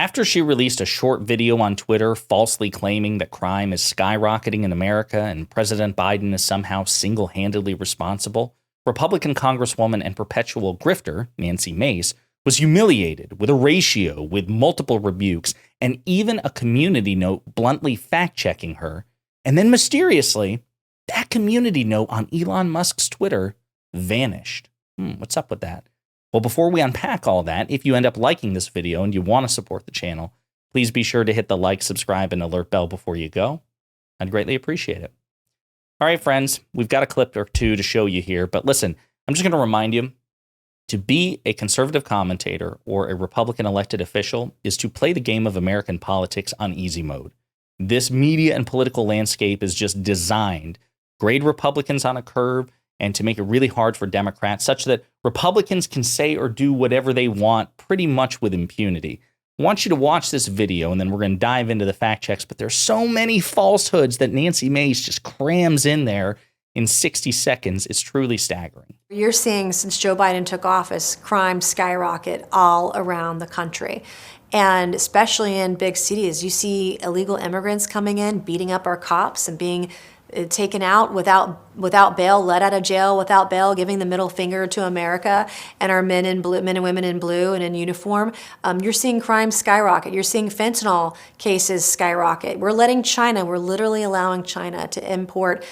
After she released a short video on Twitter falsely claiming that crime is skyrocketing in America and President Biden is somehow single-handedly responsible, Republican Congresswoman and perpetual grifter Nancy Mace was humiliated with a ratio with multiple rebukes and even a community note bluntly fact-checking her. And then mysteriously, that community note on Elon Musk's Twitter vanished. What's up with that? Well, before we unpack all that, if you end up liking this video and you want to support the channel, please be sure to hit the like, subscribe, and alert bell before you go. I'd greatly appreciate it. All right, friends, we've got a clip or two to show you here, but listen, I'm just going to remind you, to be a conservative commentator or a Republican elected official is to play the game of American politics on easy mode. This media and political landscape is just designed to grade Republicans on a curve and to make it really hard for Democrats, such that Republicans can say or do whatever they want pretty much with impunity. I want you to watch this video, and then we're going to dive into the fact checks, but there's so many falsehoods that Nancy Mace just crams in there in 60 seconds. It's truly staggering. You're seeing, since Joe Biden took office, crime skyrocket all around the country. And especially in big cities, you see illegal immigrants coming in, beating up our cops and being taken out without bail, let out of jail without bail, giving the middle finger to America and our men and women in blue and in uniform. You're seeing crime skyrocket. You're seeing fentanyl cases skyrocket. We're literally allowing China to import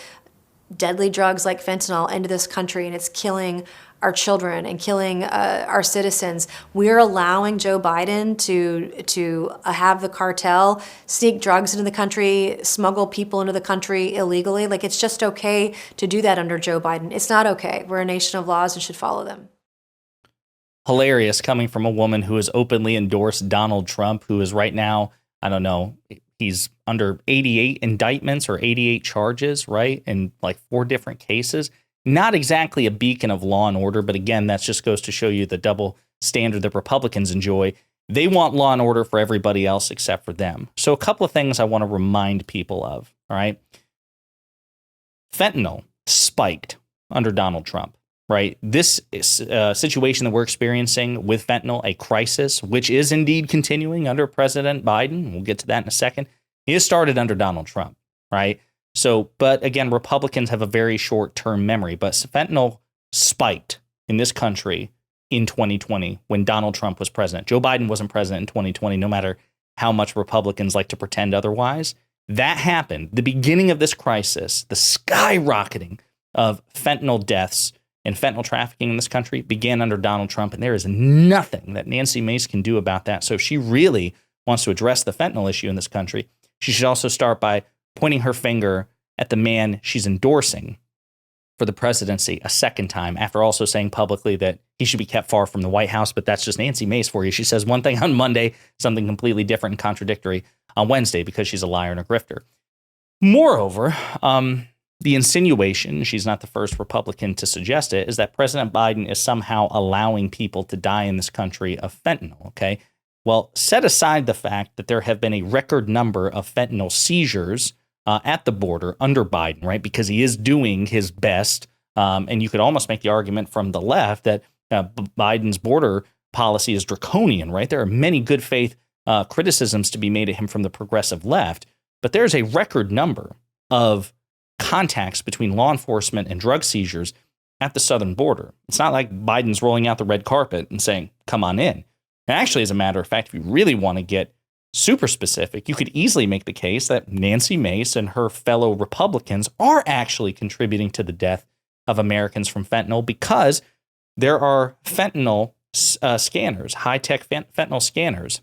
deadly drugs like fentanyl into this country, and it's killing our children and killing our citizens. We're allowing Joe Biden to have the cartel sneak drugs into the country, smuggle people into the country illegally. Like, it's just okay to do that under Joe Biden. It's not okay. We're a nation of laws and should follow them. Hilarious, coming from a woman who has openly endorsed Donald Trump, who is right now, I don't know, he's under 88 indictments or 88 charges, right? In like 4 different cases. Not exactly a beacon of law and order, but again, that just goes to show you the double standard that Republicans enjoy. They want law and order for everybody else except for them. So a couple of things I want to remind people of, all right? Fentanyl spiked under Donald Trump, right? This situation that we're experiencing with fentanyl, a crisis, which is indeed continuing under President Biden. We'll get to that in a second. It started under Donald Trump, right? So, but again, Republicans have a very short-term memory, but fentanyl spiked in this country in 2020 when Donald Trump was president. Joe Biden wasn't president in 2020, no matter how much Republicans like to pretend otherwise. That happened. The beginning of this crisis, the skyrocketing of fentanyl deaths and fentanyl trafficking in this country began under Donald Trump, and there is nothing that Nancy Mace can do about that. So if she really wants to address the fentanyl issue in this country, she should also start by pointing her finger at the man she's endorsing for the presidency a second time, after also saying publicly that he should be kept far from the White House. But that's just Nancy Mace for you. She says one thing on Monday, something completely different and contradictory on Wednesday, because she's a liar and a grifter. Moreover, the insinuation, she's not the first Republican to suggest it, is that President Biden is somehow allowing people to die in this country of fentanyl, okay? Well, set aside the fact that there have been a record number of fentanyl seizures at the border under Biden, right? Because he is doing his best. And you could almost make the argument from the left that Biden's border policy is draconian, right? There are many good faith criticisms to be made of him from the progressive left, but there's a record number of contacts between law enforcement and drug seizures at the southern border. It's not like Biden's rolling out the red carpet and saying, come on in. And actually, as a matter of fact, if you really want to get super specific, you could easily make the case that Nancy Mace and her fellow Republicans are actually contributing to the death of Americans from fentanyl, because there are fentanyl scanners, high-tech fentanyl scanners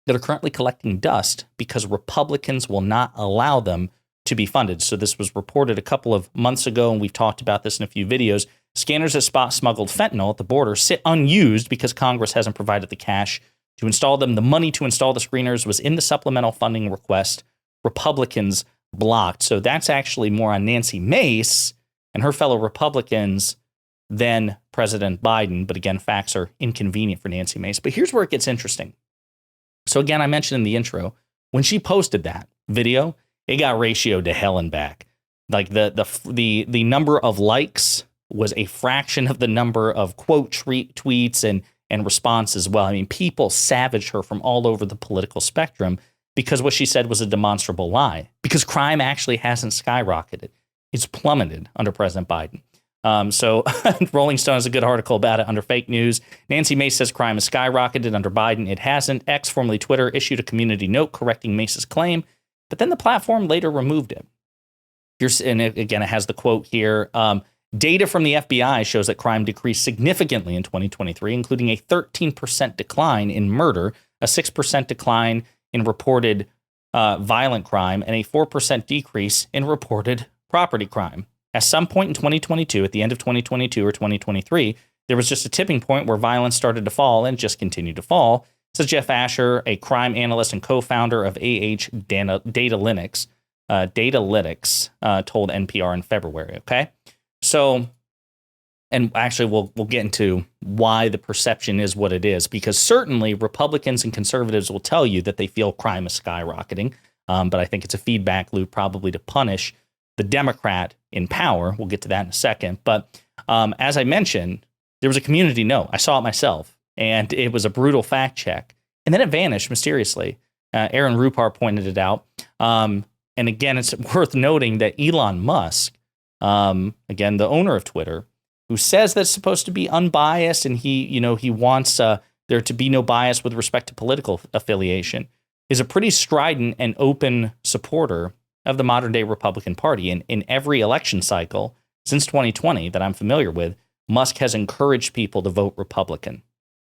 that are currently collecting dust because Republicans will not allow them to be funded. So this was reported a couple of months ago, and we've talked about this in a few videos. Scanners that spot smuggled fentanyl at the border sit unused because Congress hasn't provided the cash to install them. The money to install the screeners was in the supplemental funding request. Republicans blocked. So that's actually more on Nancy Mace and her fellow Republicans than President Biden. But again, facts are inconvenient for Nancy Mace. But here's where it gets interesting. So again, I mentioned in the intro, when she posted that video, it got ratioed to hell and back. Like the number of likes was a fraction of the number of quote tweets and and response as well. I mean, people savaged her from all over the political spectrum because what she said was a demonstrable lie, because crime actually hasn't skyrocketed. It's plummeted under President Biden. So Rolling Stone has a good article about it under fake news. Nancy Mace says crime has skyrocketed under Biden. It hasn't. X, formerly Twitter, issued a community note correcting Mace's claim, but then the platform later removed it. Again, it has the quote here. Data from the FBI shows that crime decreased significantly in 2023, including a 13% decline in murder, a 6% decline in reported violent crime, and a 4% decrease in reported property crime. At some point in 2022, at the end of 2022 or 2023, there was just a tipping point where violence started to fall and just continued to fall, says Jeff Asher, a crime analyst and co-founder of Datalytics, told NPR in February. Okay, so, and actually, we'll get into why the perception is what it is, because certainly Republicans and conservatives will tell you that they feel crime is skyrocketing, but I think it's a feedback loop probably to punish the Democrat in power. We'll get to that in a second. But as I mentioned, there was a community note. I saw it myself, and it was a brutal fact check. And then it vanished mysteriously. Aaron Rupar pointed it out. And again, it's worth noting that Elon Musk, again, the owner of Twitter, who says that's supposed to be unbiased and he wants there to be no bias with respect to political affiliation, is a pretty strident and open supporter of the modern day Republican Party. And in every election cycle since 2020 that I'm familiar with, Musk has encouraged people to vote Republican.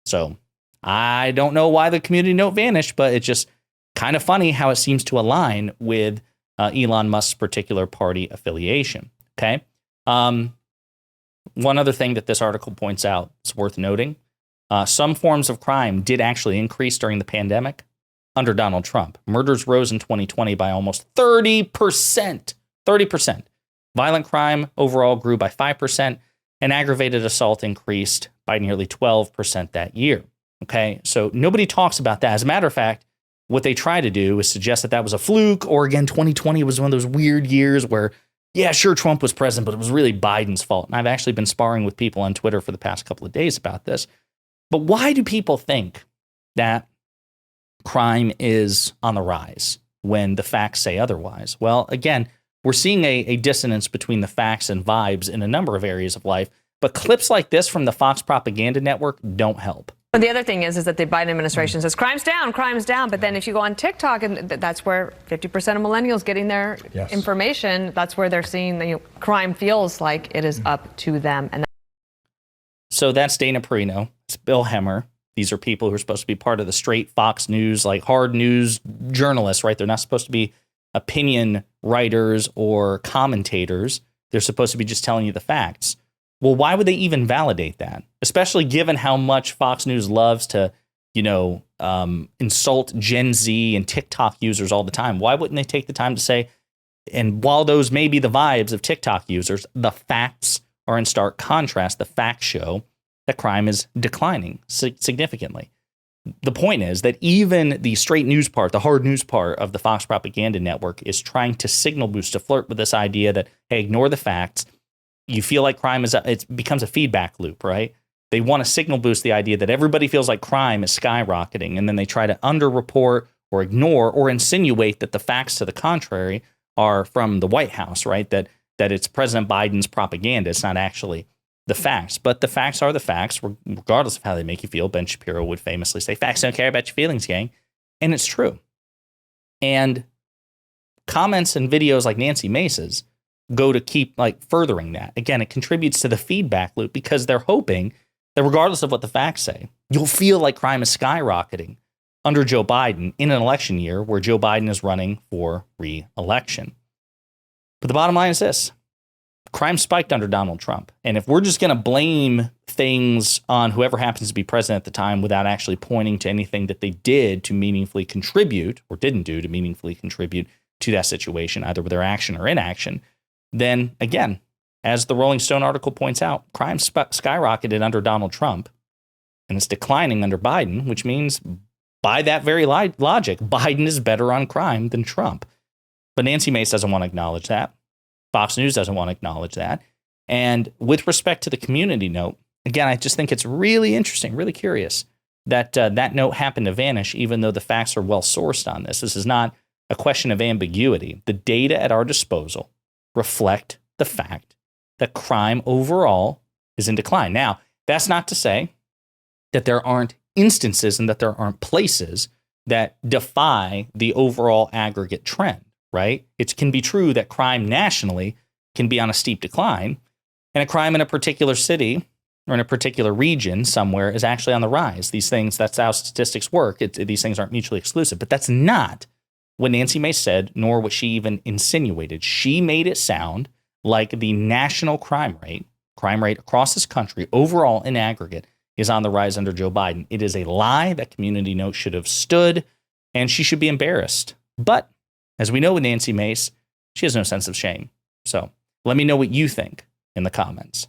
So I don't know why the community note vanished, but it's just kind of funny how it seems to align with Elon Musk's particular party affiliation. Okay. One other thing that this article points out, it's worth noting, some forms of crime did actually increase during the pandemic under Donald Trump. Murders rose in 2020 by almost 30%. 30%. Violent crime overall grew by 5%, and aggravated assault increased by nearly 12% that year. Okay, so nobody talks about that. As a matter of fact, what they try to do is suggest that that was a fluke, or again, 2020 was one of those weird years where, yeah, sure, Trump was president, but it was really Biden's fault. And I've actually been sparring with people on Twitter for the past couple of days about this. But why do people think that crime is on the rise when the facts say otherwise? Well, again, we're seeing a dissonance between the facts and vibes in a number of areas of life, but clips like this from the Fox propaganda network don't help. But the other thing is that the Biden administration says crime's down. But then if you go on TikTok, and that's where 50% of millennials getting their information, that's where they're seeing that crime feels like it is up to them. And so that's Dana Perino. It's Bill Hemmer. These are people who are supposed to be part of the straight Fox News, like hard news journalists, right? They're not supposed to be opinion writers or commentators. They're supposed to be just telling you the facts. Well, why would they even validate that? Especially given how much Fox News loves to, insult Gen Z and TikTok users all the time. Why wouldn't they take the time to say, and while those may be the vibes of TikTok users, the facts are in stark contrast. The facts show that crime is declining significantly. The point is that even the straight news part, the hard news part of the Fox propaganda network is trying to signal boost, to flirt with this idea that, hey, ignore the facts. You feel like crime it becomes a feedback loop, right? They want to signal boost the idea that everybody feels like crime is skyrocketing, and then they try to underreport or ignore or insinuate that the facts to the contrary are from the White House, right? That it's President Biden's propaganda. It's not actually the facts, but the facts are the facts, regardless of how they make you feel. Ben Shapiro would famously say, facts don't care about your feelings, gang. And it's true. And comments and videos like Nancy Mace's go to keep furthering that. Again, it contributes to the feedback loop because they're hoping that regardless of what the facts say, you'll feel like crime is skyrocketing under Joe Biden in an election year where Joe Biden is running for re-election. But the bottom line is this. Crime spiked under Donald Trump. And if we're just going to blame things on whoever happens to be president at the time without actually pointing to anything that they did to meaningfully contribute or didn't do to meaningfully contribute to that situation, either with their action or inaction, then again, as the Rolling Stone article points out, crime skyrocketed under Donald Trump and it's declining under Biden, which means by that very logic, Biden is better on crime than Trump. But Nancy Mace doesn't want to acknowledge that. Fox News doesn't want to acknowledge that. And with respect to the community note, again, I just think it's really interesting, really curious that that note happened to vanish, even though the facts are well sourced on this. This is not a question of ambiguity. The data at our disposal reflect the fact that crime overall is in decline. Now, that's not to say that there aren't instances and that there aren't places that defy the overall aggregate trend, right? It can be true that crime nationally can be on a steep decline, and a crime in a particular city or in a particular region somewhere is actually on the rise. These things, that's how statistics work. These things aren't mutually exclusive, but that's not what Nancy Mace said, nor what she even insinuated. She made it sound like the national crime rate across this country, overall in aggregate, is on the rise under Joe Biden. It is a lie. That community note should have stood, and she should be embarrassed. But as we know with Nancy Mace, she has no sense of shame. So let me know what you think in the comments.